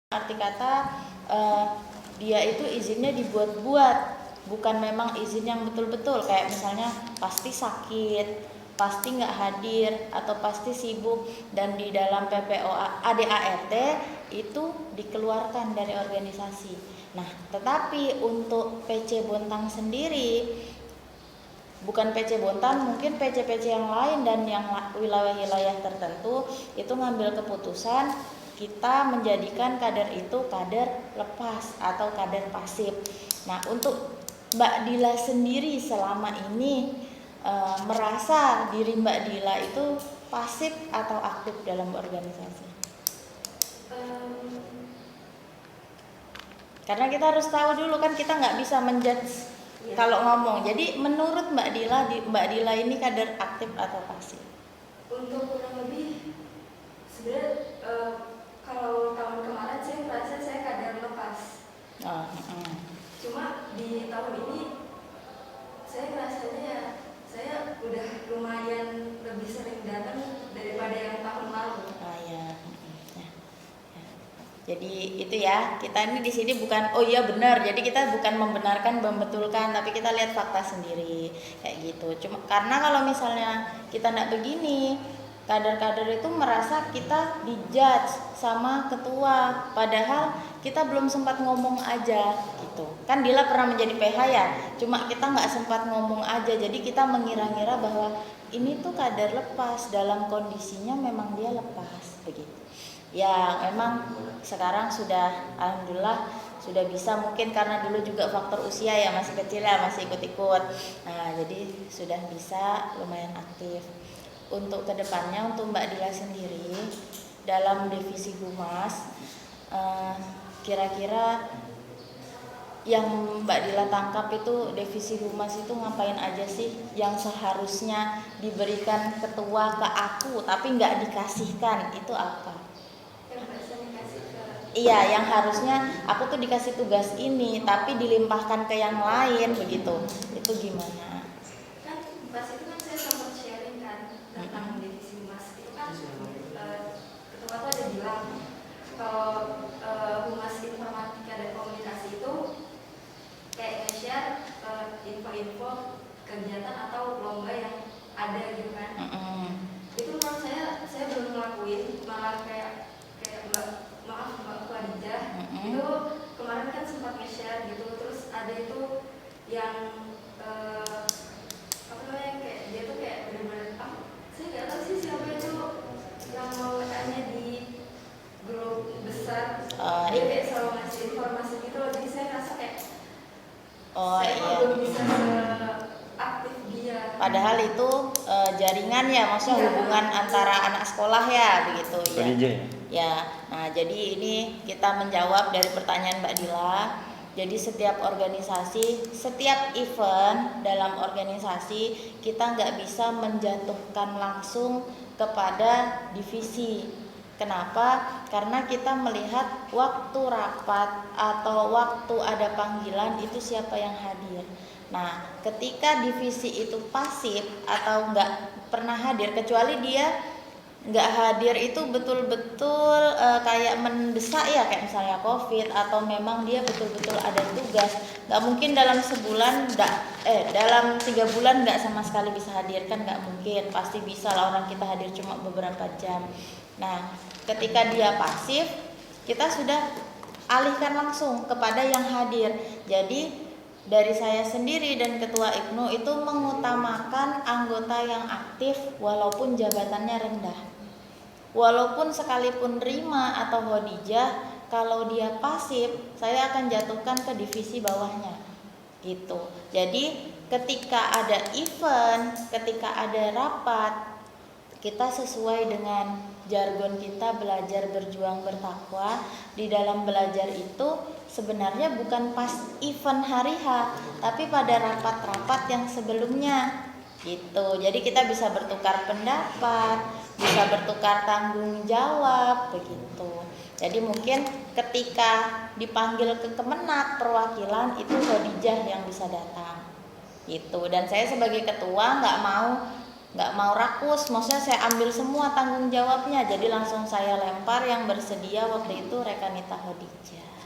arti kata dia itu izinnya dibuat-buat, bukan memang izin yang betul-betul, kayak misalnya pasti sakit, pasti nggak hadir, atau pasti sibuk, dan di dalam PPO ADART itu dikeluarkan dari organisasi. Nah, tetapi untuk PC Bontang sendiri, bukan PC Bontang, mungkin PC-PC yang lain dan yang wilayah-wilayah tertentu itu ngambil keputusan kita menjadikan kader itu kader lepas atau kader pasif. Nah, untuk Mbak Dila sendiri selama ini merasa diri Mbak Dila itu pasif atau aktif dalam organisasi? Karena kita harus tahu dulu kan, kita nggak bisa menjudge kalau ngomong. Jadi menurut Mbak Dila ini kader aktif atau pasif? Untuk kurang lebih sebenarnya kalau tahun kemarin saya merasa saya kader lepas. Cuma di tahun ini saya rasanya ya saya udah lumayan lebih sering datang daripada yang tahun lalu. Jadi itu ya, kita ini di sini bukan oh iya benar. Jadi kita bukan membenarkan, membetulkan, tapi kita lihat fakta sendiri kayak gitu. Cuma karena kalau misalnya kita enggak begini, kader-kader itu merasa kita dijudge sama ketua, padahal kita belum sempat ngomong aja gitu. Kan Dila pernah menjadi PH ya, cuma kita nggak sempat ngomong aja. Jadi kita mengira-ngira bahwa ini tuh kader lepas, dalam kondisinya memang dia lepas begitu. Ya memang sekarang sudah alhamdulillah sudah bisa, mungkin karena dulu juga faktor usia ya, masih kecil ya, masih ikut-ikut. Nah, jadi sudah bisa lumayan aktif. Untuk kedepannya, untuk Mbak Dila sendiri dalam divisi humas, kira-kira yang Mbak Dila tangkap itu divisi humas itu ngapain aja sih yang seharusnya diberikan ketua ke aku tapi nggak dikasihkan, itu apa? Iya, yang harusnya aku tuh dikasih tugas ini tapi dilimpahkan ke yang lain begitu. Itu gimana? Kan pas itu kan saya sempat sharing kan tentang divisi humas itu kan ketua tuh ada bilang kalau humas informatika dan komunikasi itu kayak nge-share info-info kegiatan atau lomba yang ada gitu kan. Itu menurut saya belum ngelakuin, malah kayak Mbak Khadijah itu kemarin kan sempat nge-share gitu, terus ada itu yang apa namanya, kayak dia tuh kayak bener-bener saya nggak tahu sih siapa itu yang mau tanya di grup besar, dia kayak selalu ngasih informasi gitu loh, jadi saya rasa kayak saya belum bisa aktif dia. Padahal itu jaringan ya, maksudnya hubungan antara anak sekolah ya begitu ya. Ya, nah jadi ini kita menjawab dari pertanyaan Mbak Dila. Jadi setiap organisasi, setiap event dalam organisasi kita nggak bisa menjatuhkan langsung kepada divisi. Kenapa? Karena kita melihat waktu rapat atau waktu ada panggilan itu siapa yang hadir. Nah, ketika divisi itu pasif atau nggak pernah hadir, kecuali dia nggak hadir itu betul-betul kayak mendesak ya, kayak misalnya COVID, atau memang dia betul-betul ada tugas, nggak mungkin dalam sebulan dalam 3 bulan nggak sama sekali bisa hadir, kan nggak mungkin, pasti bisa lah orang kita hadir cuma beberapa jam. Nah, ketika dia pasif, kita sudah alihkan langsung kepada yang hadir. Jadi dari saya sendiri dan Ketua IPNU itu mengutamakan anggota yang aktif walaupun jabatannya rendah. Walaupun sekalipun Rima atau Khadijah, kalau dia pasif, saya akan jatuhkan ke divisi bawahnya. Gitu. Jadi ketika ada event, ketika ada rapat, kita sesuai dengan jargon kita belajar berjuang bertakwa. Di dalam belajar itu sebenarnya bukan pas event hari H, tapi pada rapat-rapat yang sebelumnya gitu. Jadi kita bisa bertukar pendapat, bisa bertukar tanggung jawab begitu. Jadi mungkin ketika dipanggil ke Kemenak perwakilan, itu Khadijah yang bisa datang gitu. Dan saya sebagai ketua nggak mau nggak mau rakus, maksudnya saya ambil semua tanggung jawabnya, jadi langsung saya lempar. Yang bersedia waktu itu Rekanita Khadijah.